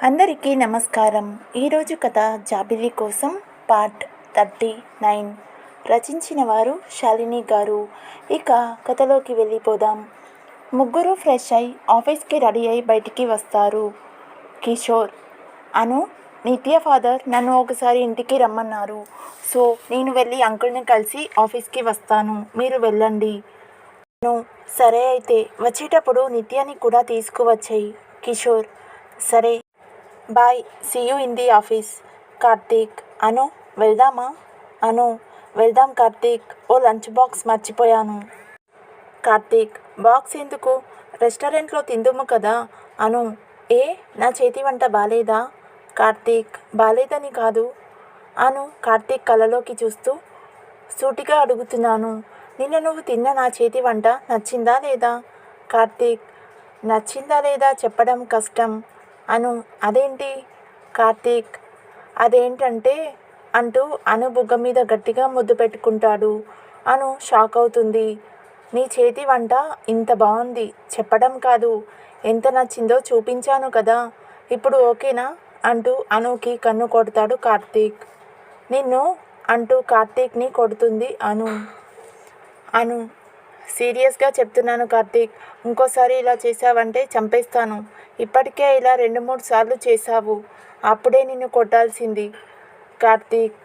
అందరికీ నమస్కారం. ఈరోజు కథ జాబిలి కోసం పార్ట్ 39 రచించిన వారు శాలిని గారు. ఇక కథలోకి వెళ్ళిపోదాం. ముగ్గురు ఫ్రెష్ అయి ఆఫీస్కి రెడీ అయి బయటికి వస్తారు. కిషోర్, అను, నిత్య ఫాదర్ నన్ను ఒకసారి ఇంటికి రమ్మన్నారు. సో నేను వెళ్ళి అంకుల్ని కలిసి ఆఫీస్కి వస్తాను, మీరు వెళ్ళండి. అను, సరే అయితే వచ్చేటప్పుడు నిత్యాన్ని కూడా తీసుకువచ్చాయి. కిషోర్, సరే bye, see you in the office. Karthik, Anu వెళ్దామా? అను, వెళ్దాం కార్తీక్, ఓ లంచ్ బాక్స్ మర్చిపోయాను. కార్తీక్, బాక్స్ ఎందుకు, రెస్టారెంట్లో తిందుము కదా. అను, ఏ నా చేతి వంట బాలేదా? కార్తీక్, బాలేదని కాదు. అను కార్తీక్ కళ్ళలోకి చూస్తూ సూటిగా అడుగుతున్నాను. నిన్న నువ్వు తిన్న నా చేతి వంట నచ్చిందా లేదా? కార్తీక్, నచ్చిందా లేదా చెప్పడం కష్టం. అను, అదేంటి? కార్తీక్, అదేంటంటే అంటూ అను బుగ్గ మీద గట్టిగా ముద్దు పెట్టుకుంటాడు. అను షాక్ అవుతుంది. నీ చేతి వంట ఇంత బాగుంది చెప్పడం కాదు, ఎంత నచ్చిందో చూపించాను కదా, ఇప్పుడు ఓకేనా అంటూ అనుకి కన్ను కొడతాడు కార్తీక్. నిన్ను అంటూ కార్తీక్ని కొడుతుంది అను. అను, సీరియస్గా చెప్తున్నాను కార్తీక్, ఇంకోసారి ఇలా చేసావంటే చంపేస్తాను. ఇప్పటికే ఇలా 2-3 సార్లు చేశావు, అప్పుడే నిన్ను కొట్టాల్సింది. కార్తీక్,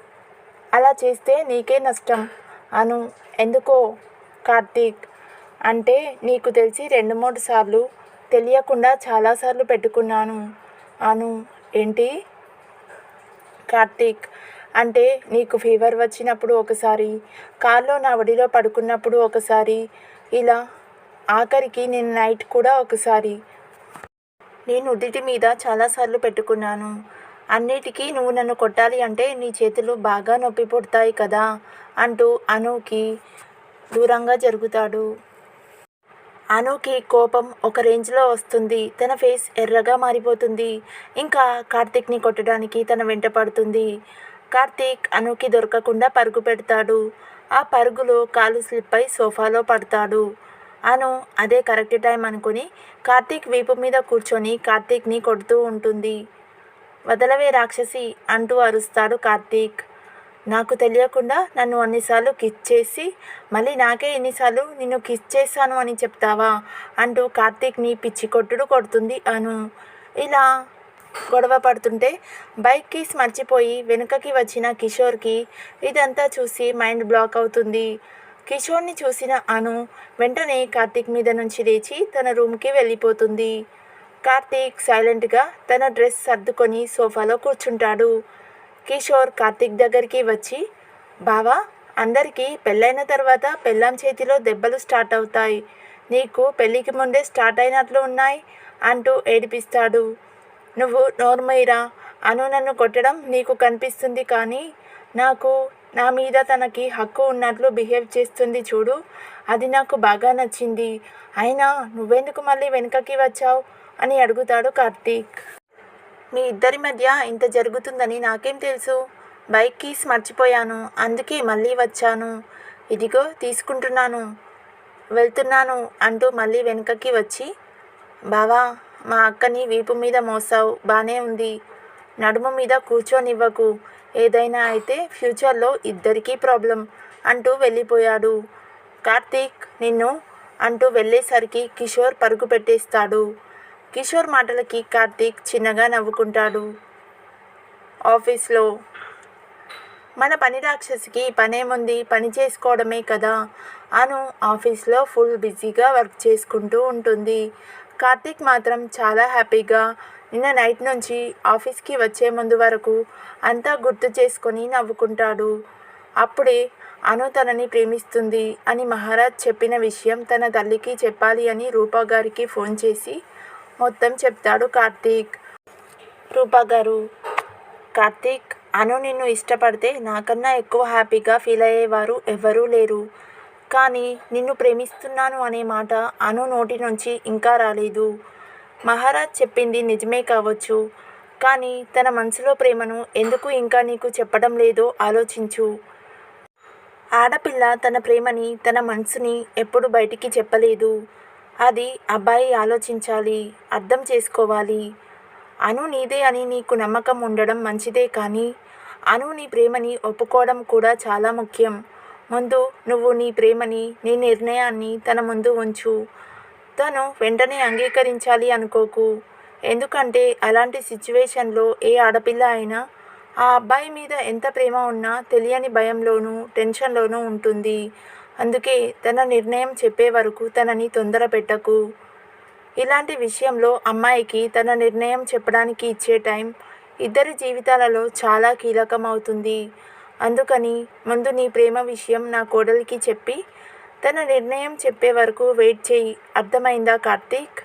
అలా చేస్తే నీకే నష్టం. అను, ఎందుకో? కార్తీక్, అంటే నీకు తెలిసి 2-3 సార్లు, తెలియకుండా చాలాసార్లు పెట్టుకున్నాను. అను, ఏంటి? కార్తీక్, అంటే నీకు ఫీవర్ వచ్చినప్పుడు ఒకసారి, కార్లో నా ఒడిలో పడుకున్నప్పుడు ఒకసారి, ఇలా ఆఖరికి నేను నైట్ కూడా ఒకసారి. నేను ఉదిటి మీద చాలాసార్లు పెట్టుకున్నాను. అన్నిటికీ నువ్వు నన్ను కొట్టాలి అంటే నీ చేతులు బాగా నొప్పి పుడతాయి కదా అంటూ అనుకి దూరంగా జరుగుతాడు. అనుకి కోపం ఒక రేంజ్లో వస్తుంది. తన ఫేస్ ఎర్రగా మారిపోతుంది. ఇంకా కార్తీక్ని కొట్టడానికి తన వెంట పడుతుంది. కార్తీక్ అనుకి దొరకకుండా పరుగు పెడతాడు. ఆ పరుగులో కాలు స్లిప్ అయి సోఫాలో పడతాడు. అను అదే కరెక్ట్ టైం అనుకుని కార్తీక్ వీపు మీద కూర్చొని కార్తీక్ని కొడుతూ ఉంటుంది. వదలవే రాక్షసి అంటూ అరుస్తాడు కార్తీక్. నాకు తెలియకుండా నన్ను అన్నిసార్లు కిస్ చేసి మళ్ళీ నాకే ఎన్నిసార్లు నిన్ను కిస్ చేశాను అని చెప్తావా అంటూ కార్తీక్ని పిచ్చి కొట్టుడు కొడుతుంది అను. ఇలా గొడవ పడుతుంటే బైక్ కీస్ మర్చిపోయి వెనుకకి వచ్చిన కిషోర్కి ఇదంతా చూసి మైండ్ బ్లాక్ అవుతుంది. కిషోర్ని చూసిన అను వెంటనే కార్తీక్ మీద నుంచి లేచి తన రూమ్కి వెళ్ళిపోతుంది. కార్తీక్ సైలెంట్గా తన డ్రెస్ సర్దుకొని సోఫాలో కూర్చుంటాడు. కిషోర్ కార్తీక్ దగ్గరికి వచ్చి, బావా, అందరికీ పెళ్ళైన తర్వాత పెళ్ళాం చేతిలో దెబ్బలు స్టార్ట్ అవుతాయి, నీకు పెళ్ళికి ముందే స్టార్ట్ అయినట్లు ఉన్నాయి అంటూ ఏడిపిస్తాడు. నువ్వు నోర్మయిరా, అను నన్ను కొట్టడం నీకు కనిపిస్తుంది కానీ నాకు నా మీద తనకి హక్కు ఉన్నట్లు బిహేవ్ చేస్తుంది చూడు, అది నాకు బాగా నచ్చింది. అయినా నువ్వెందుకు మళ్ళీ వెనుకకి వచ్చావు అని అడుగుతాడు కార్తీక్. మీ ఇద్దరి మధ్య ఇంత జరుగుతుందని నాకేం తెలుసు, బైక్ కీస్ మర్చిపోయాను, అందుకే మళ్ళీ వచ్చాను, ఇదిగో తీసుకుంటున్నాను, వెళ్తున్నాను అంటూ మళ్ళీ వెనుకకి వచ్చి, బావా, మా అక్కని వీపు మీద మోసావు, బానే ఉంది, నడుము మీద కూర్చోనివ్వకు, ఏదైనా అయితే ఫ్యూచర్లో ఇద్దరికీ ప్రాబ్లం అంటూ వెళ్ళిపోయాడు. కార్తీక్, నిన్ను అంటూ వెళ్ళేసరికి కిషోర్ పరుగు పెట్టేస్తాడు. కిషోర్ మాటలకి కార్తీక్ చిన్నగా నవ్వుకుంటాడు. ఆఫీస్లో మన పని రాక్షసికి పనేముంది, పని చేసుకోవడమే కదా. అను ఆఫీస్లో ఫుల్ బిజీగా వర్క్ చేసుకుంటూ ఉంటుంది. కార్తీక్ మాత్రం చాలా హ్యాపీగా నిన్న నైట్ నుంచి ఆఫీస్కి వచ్చే ముందు వరకు అంతా గుర్తు చేసుకొని నవ్వుకుంటాడు. అప్పుడే అను తనని ప్రేమిస్తుంది అని మహారాజ్ చెప్పిన విషయం తన తల్లికి చెప్పాలి అని రూపా గారికి ఫోన్ చేసి మొత్తం చెప్తాడు కార్తీక్. రూపా గారు, కార్తీక్, అను నిన్ను ఇష్టపడితే నాకన్నా ఎక్కువ హ్యాపీగా ఫీల్ అయ్యేవారు ఎవరూ లేరు. కానీ నిన్ను ప్రేమిస్తున్నాను అనే మాట అను నోటి నుంచి ఇంకా రాలేదు. మహారాజ్ చెప్పింది నిజమే కావచ్చు, కానీ తన మనసులో ప్రేమను ఎందుకు ఇంకా నీకు చెప్పడం లేదో ఆలోచించు. ఆడపిల్ల తన ప్రేమని, తన మనసుని ఎప్పుడు బయటికి చెప్పలేదు. అది అబ్బాయి ఆలోచించాలి, అర్థం చేసుకోవాలి. అను నీదే అని నీకు నమ్మకం ఉండడం మంచిదే, కానీ అను నీ ప్రేమని ఒప్పుకోవడం కూడా చాలా ముఖ్యం. ముందు నువ్వు నీ ప్రేమని, నీ నిర్ణయాన్ని తన ముందు ఉంచు. తను వెంటనే అంగీకరించాలి అనుకోకు. ఎందుకంటే అలాంటి సిచ్యువేషన్లో ఏ ఆడపిల్ల అయినా ఆ అబ్బాయి మీద ఎంత ప్రేమ ఉన్నా తెలియని భయంలోనూ టెన్షన్లోనూ ఉంటుంది. అందుకే తన నిర్ణయం చెప్పే వరకు తనని తొందర పెట్టకు. ఇలాంటి విషయంలో అమ్మాయికి తన నిర్ణయం చెప్పడానికి ఇచ్చే టైం ఇద్దరి జీవితాలలో చాలా కీలకం అవుతుంది. అందుకని ముందు నీ ప్రేమ విషయం నా కోడలికి చెప్పి తన నిర్ణయం చెప్పే వరకు వెయిట్ చేయి. అర్థమైందా కార్తీక్?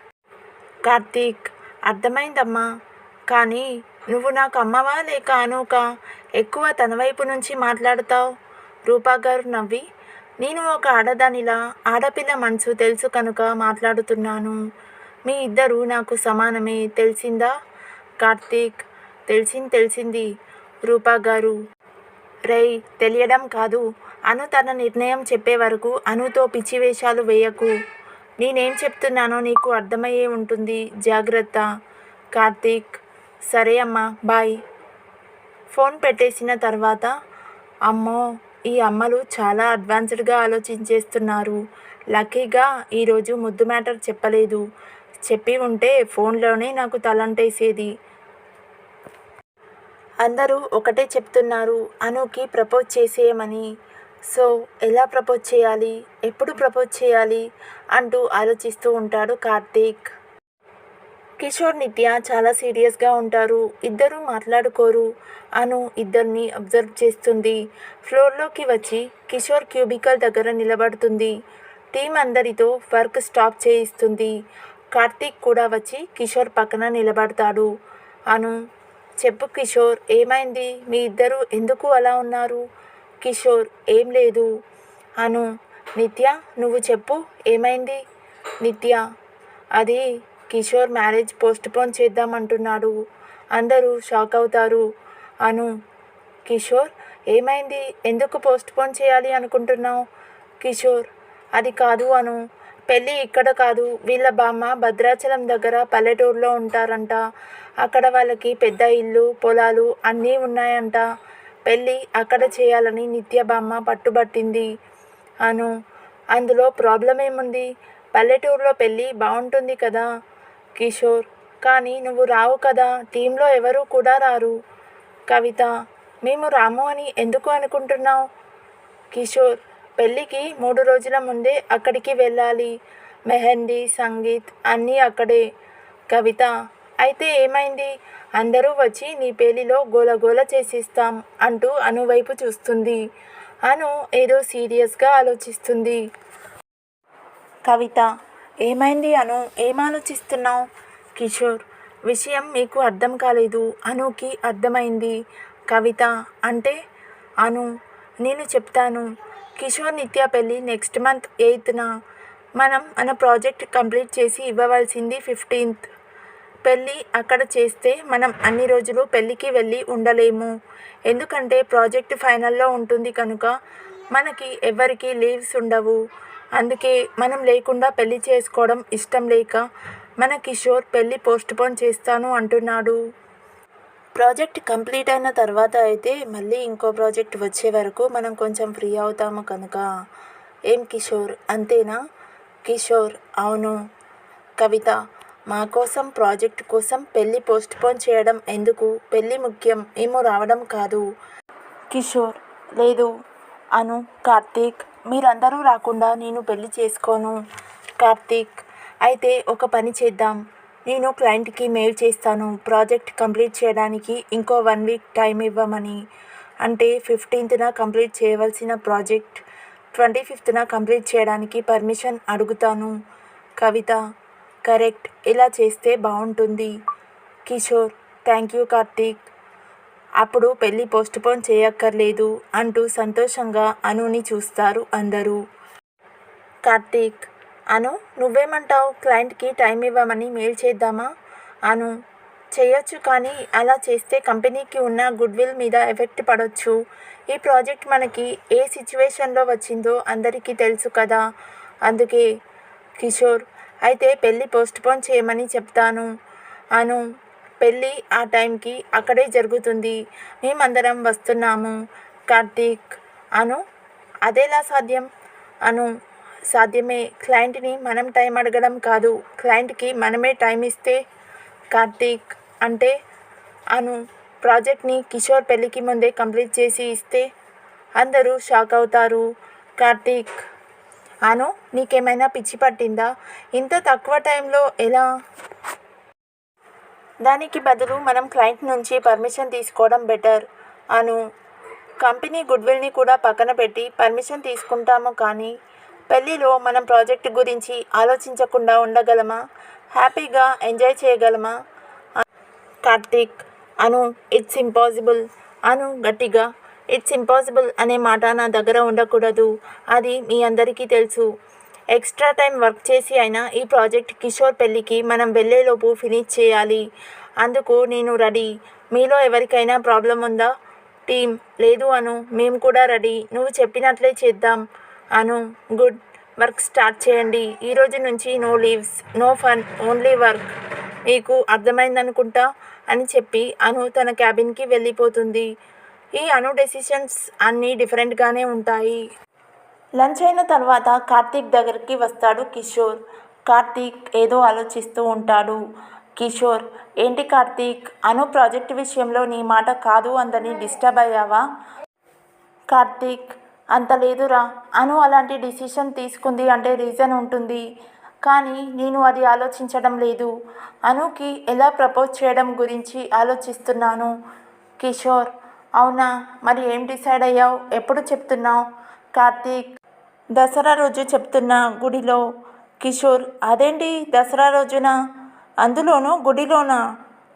కార్తీక్: అర్థమైందమ్మా. కానీ నువ్వు నాకు అమ్మవా లేక అనుకా? ఎక్కువ తన వైపు నుంచి మాట్లాడతావు. రూపా గారు నవ్వి: నేను ఒక ఆడదానిలా ఆడపిల్ల మనసు తెలుసు కనుక మాట్లాడుతున్నాను. మీ ఇద్దరూ నాకు సమానమే, తెలిసిందా? కార్తీక్: తెలిసింది రూపా గారు. రేయ్, తెలియడం కాదు. అను తన నిర్ణయం చెప్పే వరకు అనుతో పిచ్చి వేషాలు వేయకు. నేనేం చెప్తున్నానో నీకు అర్థమయ్యే ఉంటుంది. జాగ్రత్త. కార్తీక్: సరే అమ్మా, బాయ్. ఫోన్ పెట్టేసిన తర్వాత, అమ్మో, ఈ అమ్మలు చాలా అడ్వాన్స్డ్గా ఆలోచించేస్తున్నారు. లక్కీగా ఈరోజు ముద్దు మ్యాటర్ చెప్పలేదు. చెప్పి ఉంటే ఫోన్లోనే నాకు తలంటేసేది. అందరూ ఒకటే చెప్తున్నారు, అనుకి ప్రపోజ్ చేసేయమని. సో ఎలా ప్రపోజ్ చేయాలి, ఎప్పుడు ప్రపోజ్ చేయాలి అంటూ ఆలోచిస్తూ ఉంటాడు కార్తీక్. కిషోర్, నిత్య చాలా సీరియస్గా ఉంటారు. ఇద్దరూ మాట్లాడుకోరు. అను ఇద్దరిని అబ్జర్వ్ చేస్తుంది. ఫ్లోర్లోకి వచ్చి కిషోర్ క్యూబికల్ దగ్గర నిలబడుతుంది. టీం అందరితో వర్క్ స్టాప్ చేయిస్తుంది. కార్తీక్ కూడా వచ్చి కిషోర్ పక్కన నిలబడతాడు. అను: చెప్పు కిషోర్, ఏమైంది? మీ ఇద్దరు ఎందుకు అలా ఉన్నారు? కిషోర్: ఏం లేదు. అను: నిత్య, నువ్వు చెప్పు, ఏమైంది? నిత్య: అది కిషోర్ మ్యారేజ్ పోస్ట్పోన్ చేద్దామంటున్నాడు. అందరూ షాక్ అవుతారు. అను: కిషోర్, ఏమైంది? ఎందుకు పోస్ట్పోన్ చేయాలి అనుకుంటున్నావు? కిషోర్: అది కాదు అను, పెళ్ళి ఇక్కడ కాదు. వీళ్ళ బామ్మ భద్రాచలం దగ్గర పల్లెటూరులో ఉంటారంట. అక్కడ వాళ్ళకి పెద్ద ఇల్లు, పొలాలు అన్నీ ఉన్నాయంట. పెళ్ళి అక్కడ చేయాలని నిత్య బామ్మ పట్టుబట్టింది. అను: అందులో ప్రాబ్లం ఏముంది? పల్లెటూరులో పెళ్ళి బాగుంటుంది కదా. కిషోర్: కానీ నువ్వు రావు కదా, టీంలో ఎవరూ కూడా రారు. కవిత: మేము రాము అని ఎందుకు అనుకుంటున్నావు? కిషోర్: పెళ్ళికి 3 రోజుల ముందే అక్కడికి వెళ్ళాలి. మెహందీ, సంగీత్ అన్నీ అక్కడే. కవిత: అయితే ఏమైంది? అందరూ వచ్చి నీ పెళ్ళిలో గోలగోల చేసిస్తాం అంటూ అను వైపు చూస్తుంది. అను ఏదో సీరియస్గా ఆలోచిస్తుంది. కవిత: ఏమైంది అను, ఏం ఆలోచిస్తున్నావు? కిషోర్: విషయం మీకు అర్థం కాలేదు, అనుకి అర్థమైంది. కవిత: అంటే? అను: నేను చెప్తాను. కిషోర్ నిత్య పెళ్ళి నెక్స్ట్ మంత్ 8న. మనం మన ప్రాజెక్ట్ కంప్లీట్ చేసి ఇవ్వవలసింది 15th. పెళ్ళి అక్కడ చేస్తే మనం అన్ని రోజులు పెళ్ళికి వెళ్ళి ఉండలేము. ఎందుకంటే ప్రాజెక్ట్ ఫైనల్లో ఉంటుంది కనుక మనకి ఎవ్వరికీ లీవ్స్ ఉండవు. అందుకే మనం లేకుండా పెళ్ళి చేసుకోవడం ఇష్టం లేక మన కిషోర్ పెళ్ళి పోస్ట్పోన్ చేస్తాను అంటున్నాడు. ప్రాజెక్ట్ కంప్లీట్ అయిన తర్వాత అయితే మళ్ళీ ఇంకో ప్రాజెక్ట్ వచ్చే వరకు మనం కొంచెం ఫ్రీ అవుతాము కనుక. ఏం కిషోర్, అంతేనా? కిషోర్: అవును. కవిత: మా కోసం, ప్రాజెక్ట్ కోసం పెళ్ళి పోస్ట్పోన్ చేయడం ఎందుకు? పెళ్ళి ముఖ్యం, మేము రావడం కాదు. కిషోర్: లేదు. అను, కార్తీక్, మీరందరూ రాకుండా నేను పెళ్ళి చేసుకోను. కార్తీక్: అయితే ఒక పని చేద్దాం. నేను క్లయింట్కి మెయిల్ చేస్తాను ప్రాజెక్ట్ కంప్లీట్ చేయడానికి ఇంకో 1 వీక్ టైం ఇవ్వమని. అంటే 15న కంప్లీట్ చేయవలసిన ప్రాజెక్ట్ 25న కంప్లీట్ చేయడానికి పర్మిషన్ అడుగుతాను. కవిత: కరెక్ట్, ఇలా చేస్తే బాగుంటుంది. Kishore: thank you Karthik. అప్పుడు పెళ్ళి పోస్ట్పోన్ చేయక్కర్లేదు అంటూ సంతోషంగా అనుని చూస్తారు అందరూ. కార్తీక్: అను, నువ్వేమంటావు? క్లయింట్కి టైం ఇవ్వమని మెయిల్ చేద్దామా? అను: చేయొచ్చు, కానీ అలా చేస్తే కంపెనీకి ఉన్న గుడ్విల్ మీద ఎఫెక్ట్ పడొచ్చు. ఈ ప్రాజెక్ట్ మనకి ఏ సిచ్యువేషన్లో వచ్చిందో అందరికీ తెలుసు కదా. అందుకే. కిషోర్: అయితే పెళ్ళి పోస్ట్పోన్ చేయమని చెప్తాను. అను: పెళ్ళి ఆ టైంకి అక్కడే జరుగుతుంది. మేమందరం వస్తున్నాము కార్తీక్. అను అదెలా సాధ్యం? అను సాధ్యమే. క్లయింట్ని మనం టైం అడగడం కాదు, క్లయింట్కి మనమే టైం ఇస్తే. కార్తీక్ అంటే అను ప్రాజెక్ట్ని కిషోర్ పెళ్ళికి ముందే కంప్లీట్ చేసి ఇస్తే అందరూ షాక్ అవుతారు. కార్తీక్ అను నీకేమైనా పిచ్చి పట్టిందా? ఇంత తక్కువ టైంలో ఎలా? దానికి బదులు మనం క్లయింట్ నుంచి పర్మిషన్ తీసుకోవడం బెటర్. అను కంపెనీ గుడ్విల్ని కూడా పక్కన పెట్టి పర్మిషన్ తీసుకుంటాము, కానీ పెళ్ళిలో మనం ప్రాజెక్ట్ గురించి ఆలోచించకుండా ఉండగలమా? హ్యాపీగా ఎంజాయ్ చేయగలమా? కార్తీక్ అను ఇట్స్ ఇంపాసిబుల్. అను గట్టిగా ఇట్స్ ఇంపాసిబుల్ అనే మాట నా దగ్గర ఉండకూడదు. అది మీ అందరికీ తెలుసు. ఎక్స్ట్రా టైం వర్క్ చేసి అయినా ఈ ప్రాజెక్ట్ కిషోర్ పెళ్ళికి మనం వెళ్ళేలోపు ఫినిష్ చేయాలి. అందుకు నేను రెడీ. మీలో ఎవరికైనా ప్రాబ్లం ఉందా? టీం లేదు అను, మేము కూడా రెడీ. నువ్వు చెప్పినట్లే చేద్దాం. అను గుడ్, వర్క్ స్టార్ట్ చేయండి. ఈరోజు నుంచి no leaves, no fun, only work. మీకు అర్థమైందనుకుంటా అని చెప్పి అను తన క్యాబిన్కి వెళ్ళిపోతుంది. ఈ అను డెసిషన్స్ అన్నీ డిఫరెంట్గానే ఉంటాయి. లంచ్ అయిన తర్వాత కార్తీక్ దగ్గరికి వస్తాడు కిషోర్. కార్తీక్ ఏదో ఆలోచిస్తూ ఉంటాడు. కిషోర్ ఏంటి కార్తీక్, అను ప్రాజెక్ట్ విషయంలో నీ మాట కాదు అందని డిస్టర్బ్ అయ్యావా? కార్తీక్ అంత లేదురా. అను అలాంటి డిసిషన్ తీసుకుంది అంటే రీజన్ ఉంటుంది, కానీ నేను అది ఆలోచించడం లేదు. అనుకి ఎలా ప్రపోజ్ చేయడం గురించి ఆలోచిస్తున్నాను. కిషోర్ అవునా, మరి ఏం డిసైడ్ అయ్యావు? ఎప్పుడు చెప్తున్నావు? కార్తీక్ దసరా రోజు చెప్తున్నా, గుడిలో. కిషోర్ అదేంటి దసరా రోజున, అందులోనూ గుడిలోనా?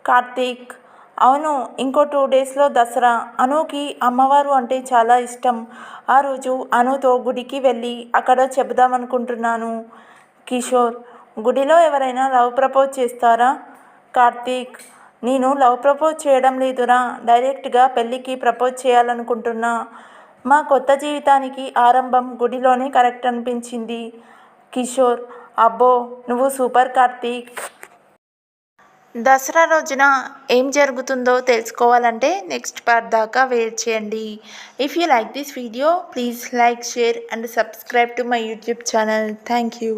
కార్తీక్ అవును, ఇంకో 2 డేస్లో దసరా. అనుకి అమ్మవారు అంటే చాలా ఇష్టం. ఆ రోజు అనుతో గుడికి వెళ్ళి అక్కడ చెబుదామనుకుంటున్నాను. కిషోర్ గుడిలో ఎవరైనా లవ్ ప్రపోజ్ చేస్తారా? కార్తీక్ నేను లవ్ ప్రపోజ్ చేయడం లేదురా, డైరెక్ట్గా పెళ్ళికి ప్రపోజ్ చేయాలనుకుంటున్నా. మా కొత్త జీవితానికి ఆరంభం గుడిలోనే కరెక్ట్ అనిపించింది. కిషోర్ అబ్బో నువ్వు సూపర్ కార్తీక్. దసరా రోజున ఏం జరుగుతుందో తెలుసుకోవాలంటే నెక్స్ట్ పార్ట్ దాకా వెయిట్ చేయండి. If you like this video please like, share and subscribe to my YouTube channel. Thank you.